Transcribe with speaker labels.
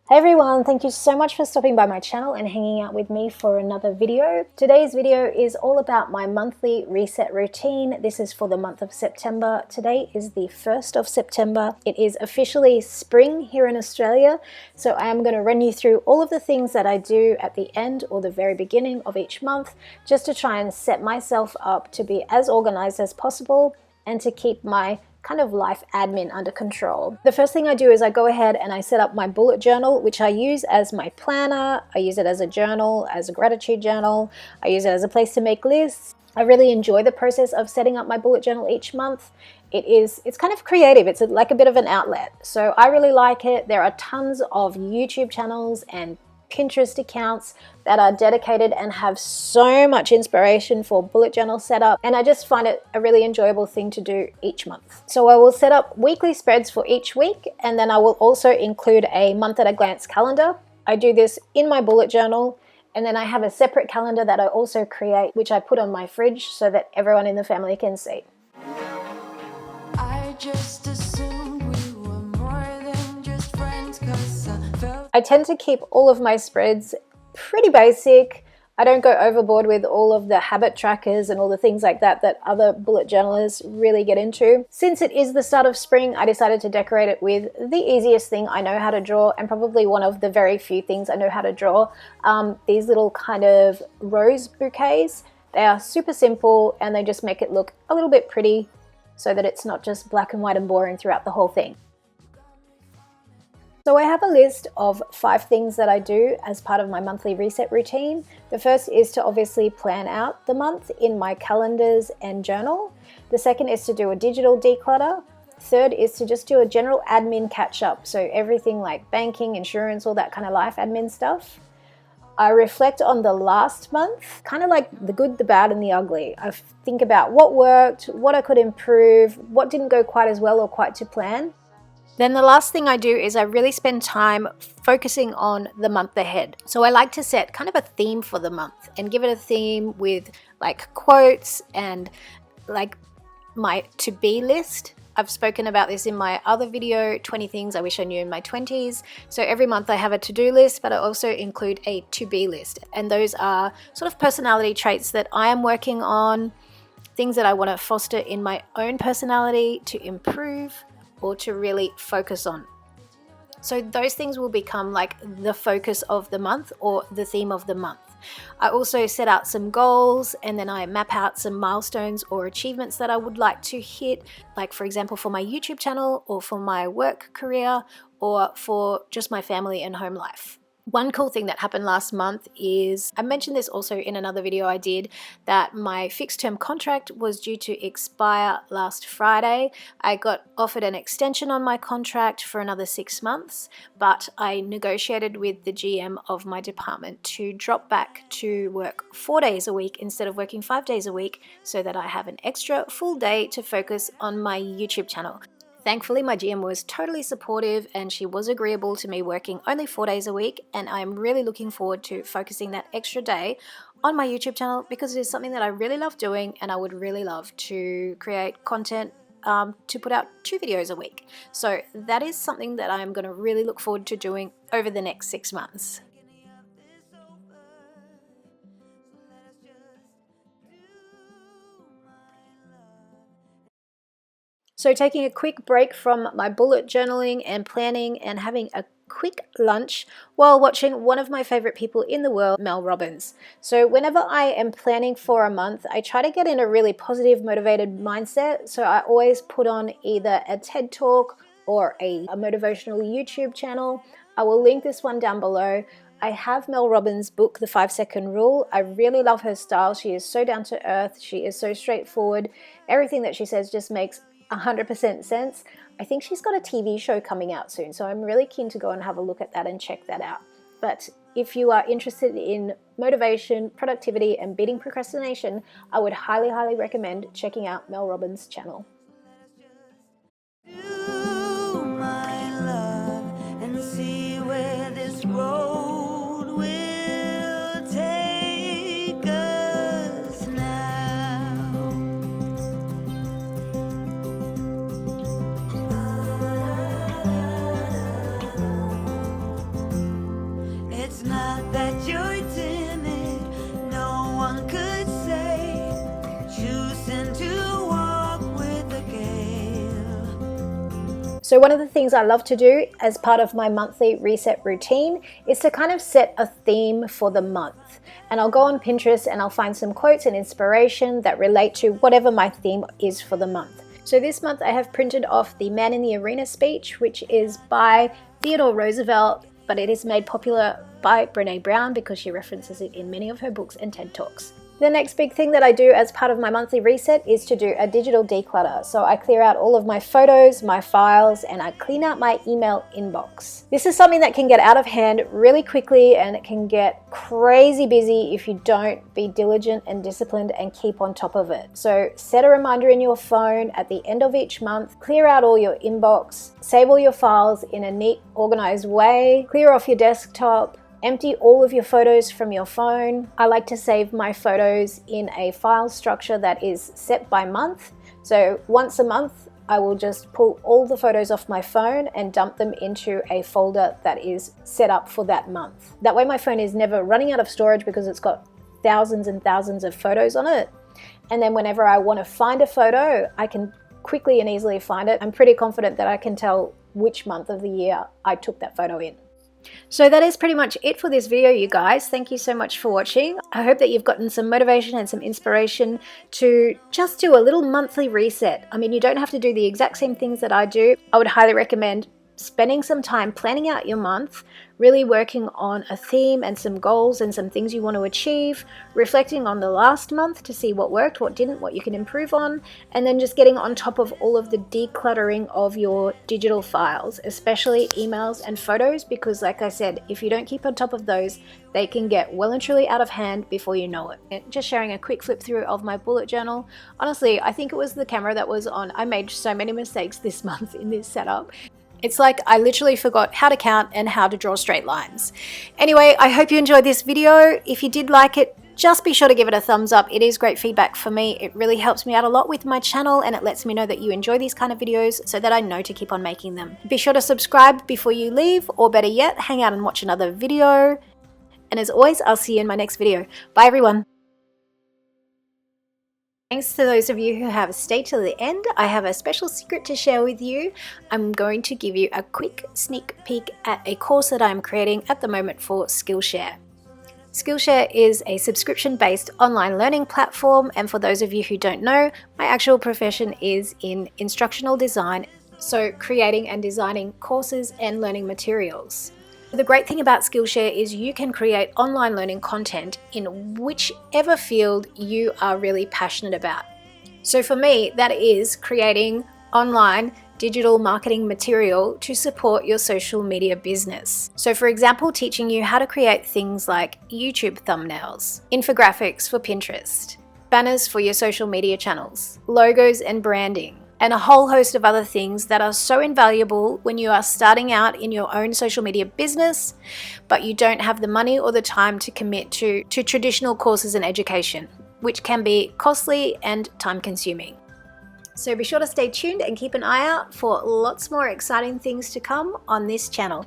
Speaker 1: Hey everyone, thank you so much for stopping by my channel and hanging out with me for another video. Today's video is all about my monthly reset routine. This is for the month of September. Today is the 1st of September. It is officially spring here in Australia, so I am going to run you through all of the things that I do at the end or the very beginning of each month, just to try and set myself up to be as organized as possible and to keep my kind of life admin under control. The first thing I do is I go ahead and I set up my bullet journal, which I use as my planner. I use it as a journal, as a gratitude journal. I use it as a place to make lists. I really enjoy the process of setting up my bullet journal each month. It's kind of creative. It's like a bit of an outlet. So I really like it. There are tons of YouTube channels and Pinterest accounts that are dedicated and have so much inspiration for bullet journal setup, and I just find it a really enjoyable thing to do each month. So I will set up weekly spreads for each week, and then I will also include a month at a glance calendar. I do this in my bullet journal, and then I have a separate calendar that I also create, which I put on my fridge so that everyone in the family can see. I tend to keep all of my spreads pretty basic. I don't go overboard with all of the habit trackers and all the things like that that other bullet journalists really get into. Since it is the start of spring, I decided to decorate it with the easiest thing I know how to draw, and probably one of the very few things I know how to draw. These little kind of rose bouquets. They are super simple and they just make it look a little bit pretty so that it's not just black and white and boring throughout the whole thing. So I have a list of 5 things that I do as part of my monthly reset routine. The first is to obviously plan out the month in my calendars and journal. The second is to do a digital declutter. Third is to just do a general admin catch up. So everything like banking, insurance, all that kind of life admin stuff. I reflect on the last month, kind of like the good, the bad, and the ugly. I think about what worked, what I could improve, what didn't go quite as well or quite to plan. Then the last thing I do is I really spend time focusing on the month ahead. So I like to set kind of a theme for the month and give it a theme with like quotes and like my to-be list. I've spoken about this in my other video, 20 things I wish I knew in my 20s. So every month I have a to-do list, but I also include a to-be list. And those are sort of personality traits that I am working on, things that I want to foster in my own personality to improve or to really focus on. So those things will become like the focus of the month or the theme of the month. I also set out some goals, and then I map out some milestones or achievements that I would like to hit, like for example for my YouTube channel or for my work career or for just my family and home life. One cool thing that happened last month is, I mentioned this also in another video I did, that my fixed term contract was due to expire last Friday. I got offered an extension on my contract for another 6 months, but I negotiated with the GM of my department to drop back to work 4 days a week instead of working 5 days a week, so that I have an extra full day to focus on my YouTube channel. Thankfully, my GM was totally supportive and she was agreeable to me working only 4 days a week, and I'm really looking forward to focusing that extra day on my YouTube channel because it is something that I really love doing, and I would really love to create content to put out 2 videos a week. So that is something that I'm going to really look forward to doing over the next 6 months. So taking a quick break from my bullet journaling and planning and having a quick lunch while watching one of my favorite people in the world, Mel Robbins. So whenever I am planning for a month, I try to get in a really positive, motivated mindset. So I always put on either a TED Talk or a motivational YouTube channel. I will link this one down below. I have Mel Robbins' book, The 5-Second Rule. I really love her style. She is so down to earth. She is so straightforward. Everything that she says just makes 100% sense. I think she's got a TV show coming out soon, so I'm really keen to go and have a look at that and check that out. But if you are interested in motivation, productivity, and beating procrastination, I would highly, highly recommend checking out Mel Robbins' channel. So one of the things I love to do as part of my monthly reset routine is to kind of set a theme for the month. And I'll go on Pinterest and I'll find some quotes and inspiration that relate to whatever my theme is for the month. So this month I have printed off the Man in the Arena speech, which is by Theodore Roosevelt, but it is made popular by Brené Brown because she references it in many of her books and TED Talks. The next big thing that I do as part of my monthly reset is to do a digital declutter. So I clear out all of my photos, my files, and I clean out my email inbox. This is something that can get out of hand really quickly, and it can get crazy busy if you don't be diligent and disciplined and keep on top of it. So set a reminder in your phone at the end of each month, clear out all your inbox, save all your files in a neat, organized way, clear off your desktop, empty all of your photos from your phone. I like to save my photos in a file structure that is set by month. So once a month, I will just pull all the photos off my phone and dump them into a folder that is set up for that month. That way my phone is never running out of storage because it's got thousands and thousands of photos on it. And then whenever I want to find a photo, I can quickly and easily find it. I'm pretty confident that I can tell which month of the year I took that photo in. So that is pretty much it for this video, you guys. Thank you so much for watching. I hope that you've gotten some motivation and some inspiration to just do a little monthly reset. I mean, you don't have to do the exact same things that I do. I would highly recommend spending some time planning out your month, really working on a theme and some goals and some things you want to achieve, reflecting on the last month to see what worked, what didn't, what you can improve on, and then just getting on top of all of the decluttering of your digital files, especially emails and photos, because like I said, if you don't keep on top of those, they can get well and truly out of hand before you know it. And just sharing a quick flip through of my bullet journal. Honestly, I think it was the camera that was on. I made so many mistakes this month in this setup. It's like I literally forgot how to count and how to draw straight lines. Anyway, I hope you enjoyed this video. If you did like it, just be sure to give it a thumbs up. It is great feedback for me. It really helps me out a lot with my channel, and it lets me know that you enjoy these kind of videos so that I know to keep on making them. Be sure to subscribe before you leave, or better yet, hang out and watch another video. And as always, I'll see you in my next video. Bye everyone. Thanks to those of you who have stayed till the end. I have a special secret to share with you. I'm going to give you a quick sneak peek at a course that I'm creating at the moment for Skillshare. Skillshare is a subscription-based online learning platform, and for those of you who don't know, my actual profession is in instructional design, so creating and designing courses and learning materials. The great thing about Skillshare is you can create online learning content in whichever field you are really passionate about. So for me, that is creating online digital marketing material to support your social media business. So for example, teaching you how to create things like YouTube thumbnails, infographics for Pinterest, banners for your social media channels, logos and branding, and a whole host of other things that are so invaluable when you are starting out in your own social media business, but you don't have the money or the time to commit to traditional courses and education, which can be costly and time consuming. So be sure to stay tuned and keep an eye out for lots more exciting things to come on this channel.